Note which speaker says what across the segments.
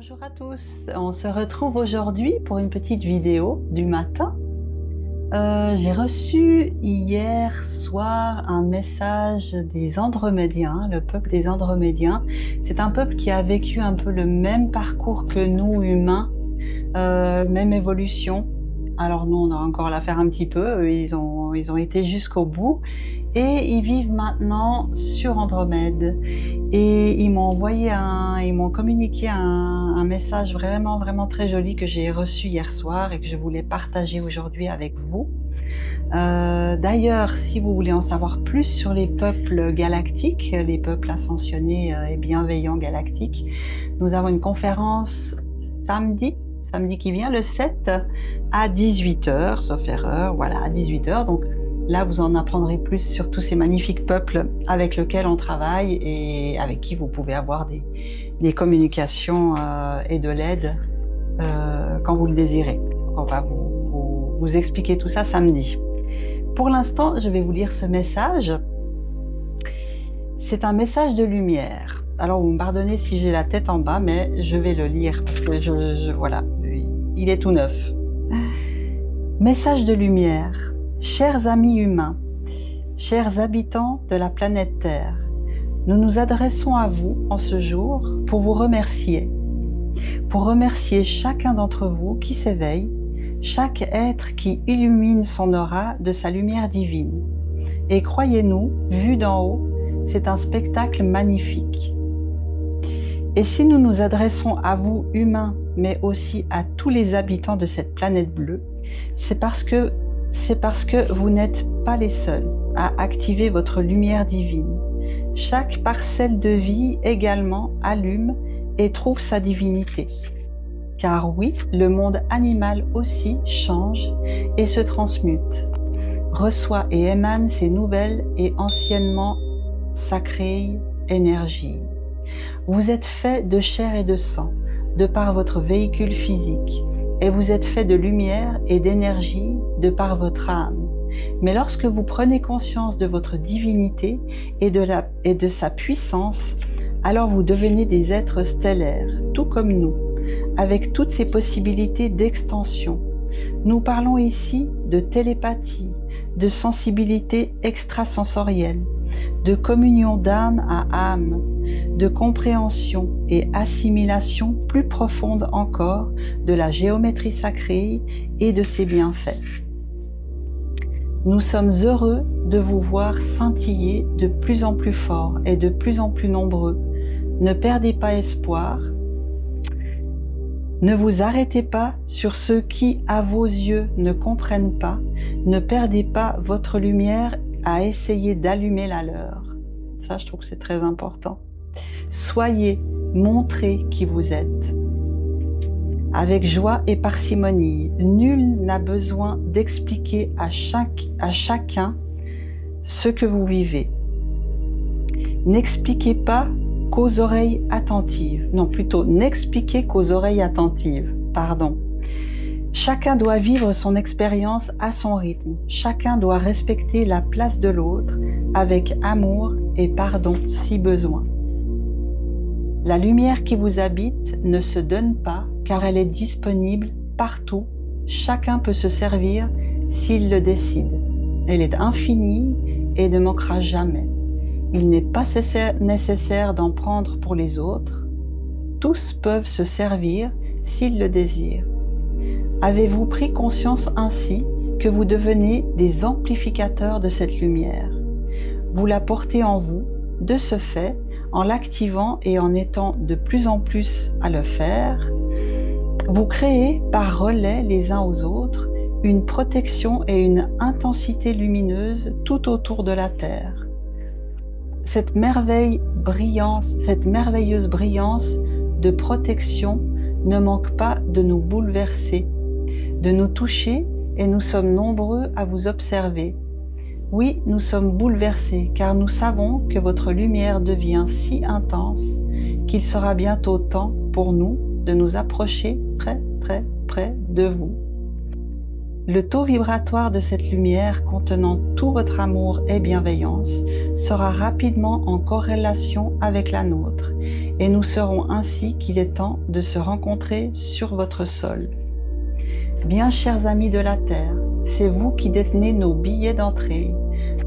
Speaker 1: Bonjour à tous, on se retrouve aujourd'hui pour une petite vidéo du matin. J'ai reçu hier soir un message des Andromédiens, le peuple des Andromédiens. C'est un peuple qui a vécu un peu le même parcours que nous humains, même évolution. Alors nous, on a encore à la faire un petit peu, ils ont été jusqu'au bout et ils vivent maintenant sur Andromède. Et ils m'ont communiqué un message vraiment très joli que j'ai reçu hier soir et que je voulais partager aujourd'hui avec vous. D'ailleurs, si vous voulez en savoir plus sur les peuples galactiques, les peuples ascensionnés et bienveillants galactiques, nous avons une conférence samedi qui vient, le 7 à 18h, sauf erreur, voilà, à 18h. Donc là, vous en apprendrez plus sur tous ces magnifiques peuples avec lesquels on travaille et avec qui vous pouvez avoir des communications et de l'aide quand vous le désirez. On va vous expliquer tout ça samedi. Pour l'instant, je vais vous lire ce message. C'est un message de lumière. Alors, vous me pardonnez si j'ai la tête en bas, mais je vais le lire parce que voilà, il est tout neuf. Message de lumière. Chers amis humains, chers habitants de la planète Terre, nous nous adressons à vous en ce jour pour vous remercier. Pour remercier chacun d'entre vous qui s'éveille, chaque être qui illumine son aura de sa lumière divine. Et croyez-nous, vu d'en haut, c'est un spectacle magnifique. Et si nous nous adressons à vous, humains, mais aussi à tous les habitants de cette planète bleue, c'est parce que vous n'êtes pas les seuls à activer votre lumière divine. Chaque parcelle de vie également allume et trouve sa divinité. Car oui, le monde animal aussi change et se transmute, reçoit et émane ses nouvelles et anciennement sacrées énergies. Vous êtes fait de chair et de sang, de par votre véhicule physique, et vous êtes fait de lumière et d'énergie de par votre âme. Mais lorsque vous prenez conscience de votre divinité et de sa puissance, alors vous devenez des êtres stellaires, tout comme nous, avec toutes ces possibilités d'extension. Nous parlons ici de télépathie, de sensibilité extrasensorielle, de communion d'âme à âme, de compréhension et assimilation plus profonde encore de la géométrie sacrée et de ses bienfaits. Nous sommes heureux de vous voir scintiller de plus en plus fort et de plus en plus nombreux. Ne perdez pas espoir. Ne vous arrêtez pas sur ceux qui, à vos yeux, ne comprennent pas. Ne perdez pas votre lumière à essayer d'allumer la leur. Ça, je trouve que c'est très important. Soyez, montrez qui vous êtes. Avec joie et parcimonie, nul n'a besoin d'expliquer à chacun ce que vous vivez. N'expliquez pas qu'aux oreilles attentives. Non, plutôt, n'expliquez qu'aux oreilles attentives. Pardon. Chacun doit vivre son expérience à son rythme. Chacun doit respecter la place de l'autre avec amour et pardon si besoin. La lumière qui vous habite ne se donne pas car elle est disponible partout. Chacun peut se servir s'il le décide. Elle est infinie et ne manquera jamais. Il n'est pas nécessaire d'en prendre pour les autres. Tous peuvent se servir s'ils le désirent. Avez-vous pris conscience ainsi que vous devenez des amplificateurs de cette lumière? Vous la portez en vous, de ce fait, en l'activant et en étant de plus en plus à le faire, vous créez par relais les uns aux autres une protection et une intensité lumineuse tout autour de la Terre. Cette merveilleuse brillance de protection ne manque pas de nous bouleverser, de nous toucher, et nous sommes nombreux à vous observer. Oui, nous sommes bouleversés car nous savons que votre lumière devient si intense qu'il sera bientôt temps pour nous de nous approcher très près de vous. Le taux vibratoire de cette lumière contenant tout votre amour et bienveillance sera rapidement en corrélation avec la nôtre et nous saurons ainsi qu'il est temps de se rencontrer sur votre sol. Bien chers amis de la Terre, c'est vous qui détenez nos billets d'entrée.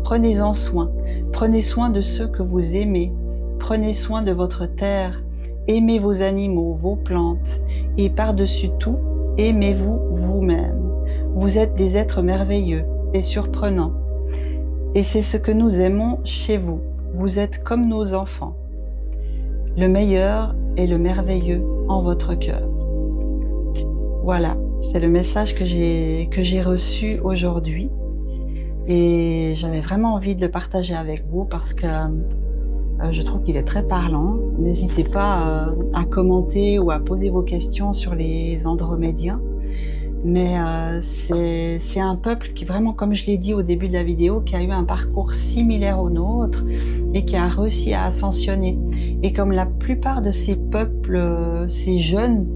Speaker 1: Prenez-en soin, prenez soin de ceux que vous aimez, prenez soin de votre terre, aimez vos animaux, vos plantes et par-dessus tout, aimez-vous vous-même. Vous êtes des êtres merveilleux et surprenants. Et c'est ce que nous aimons chez vous. Vous êtes comme nos enfants. Le meilleur et le merveilleux en votre cœur. Voilà, c'est le message que j'ai reçu aujourd'hui. Et j'avais vraiment envie de le partager avec vous parce que je trouve qu'il est très parlant. N'hésitez pas à commenter ou à poser vos questions sur les Andromédiens. Mais c'est un peuple qui vraiment, comme je l'ai dit au début de la vidéo, qui a eu un parcours similaire au nôtre et qui a réussi à ascensionner. Et comme la plupart de ces peuples, ces jeunes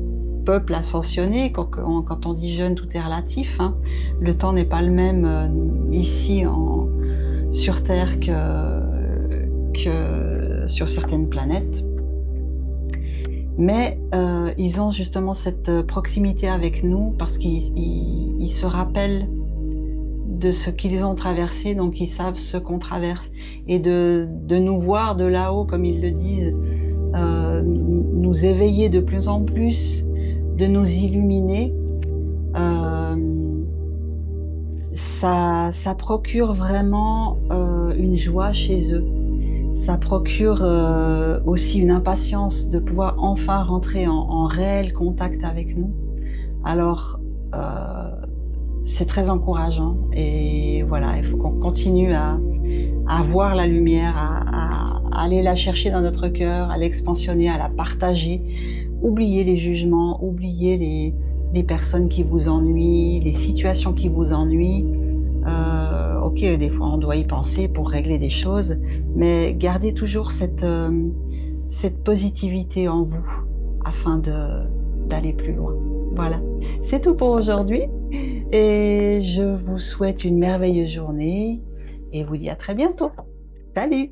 Speaker 1: peuples ascensionnés, quand on dit jeune, tout est relatif, hein, le temps n'est pas le même ici sur Terre que sur certaines planètes. Mais ils ont justement cette proximité avec nous parce qu'ils se rappellent de ce qu'ils ont traversé, donc ils savent ce qu'on traverse. Et de nous voir de là-haut, comme ils le disent, nous éveiller de plus en plus, de nous illuminer, ça procure vraiment une joie chez eux. Ça procure aussi une impatience de pouvoir enfin rentrer en réel contact avec nous. Alors, c'est très encourageant et voilà, il faut qu'on continue à voir la lumière, à aller la chercher dans notre cœur, à l'expansionner, à la partager. Oubliez les jugements, oubliez les personnes qui vous ennuient, les situations qui vous ennuient. Ok, des fois on doit y penser pour régler des choses, mais gardez toujours cette positivité en vous afin d'aller plus loin. Voilà, c'est tout pour aujourd'hui et je vous souhaite une merveilleuse journée et vous dis à très bientôt. Salut!